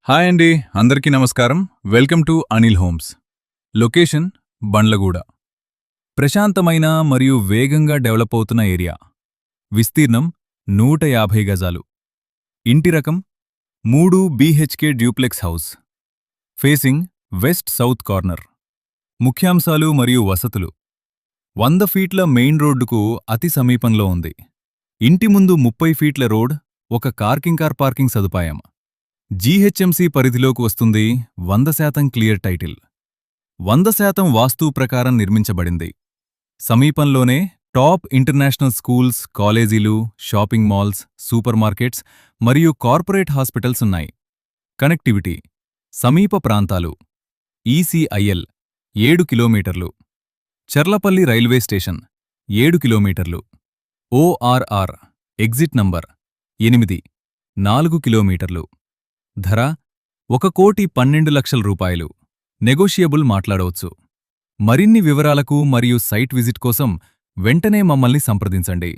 Hi అండి, అందరికీ నమస్కారం. Welcome to Anil homes. Location Bandlaguda. ప్రశాంతమైన మరియు వేగంగా డెవలప్ అవుతున్న ఏరియా. విస్తీర్ణం 150 గజాలు. ఇంటి రకం 3 BHK duplex house. Facing west south corner. ముఖ్యాంశాలు మరియు వసతులు. 100 ఫీట్ల మెయిన్ రోడ్డుకు అతి సమీపంలో ఉంది. ఇంటి ముందు 30 ఫీట్ల రోడ్, ఒక కార్ పార్కింగ్ సదుపాయం. జీహెచ్ఎంసీ పరిధిలోకి వస్తుంది. 100% క్లియర్ టైటిల్. 100% వాస్తు ప్రకారం నిర్మించబడింది. సమీపంలోనే టాప్ ఇంటర్నేషనల్ స్కూల్స్, కాలేజీలు, షాపింగ్ మాల్స్, సూపర్ మార్కెట్స్ మరియు కార్పొరేట్ హాస్పిటల్స్ ఉన్నాయి. కనెక్టివిటీ. సమీప ప్రాంతాలు: ఈసీఐఎల్ 7 కిలోమీటర్లు, చర్లపల్లి రైల్వే స్టేషన్ 7 కిలోమీటర్లు, ఓఆర్ఆర్ ఎగ్జిట్ నంబర్ 8 4 కిలోమీటర్లు. ధర ₹1,12,00,000. నెగోషియబుల్ మాట్లాడవచ్చు. మరిన్ని వివరాలకు మరియు సైట్ విజిట్ కోసం వెంటనే మమ్మల్ని సంప్రదించండి.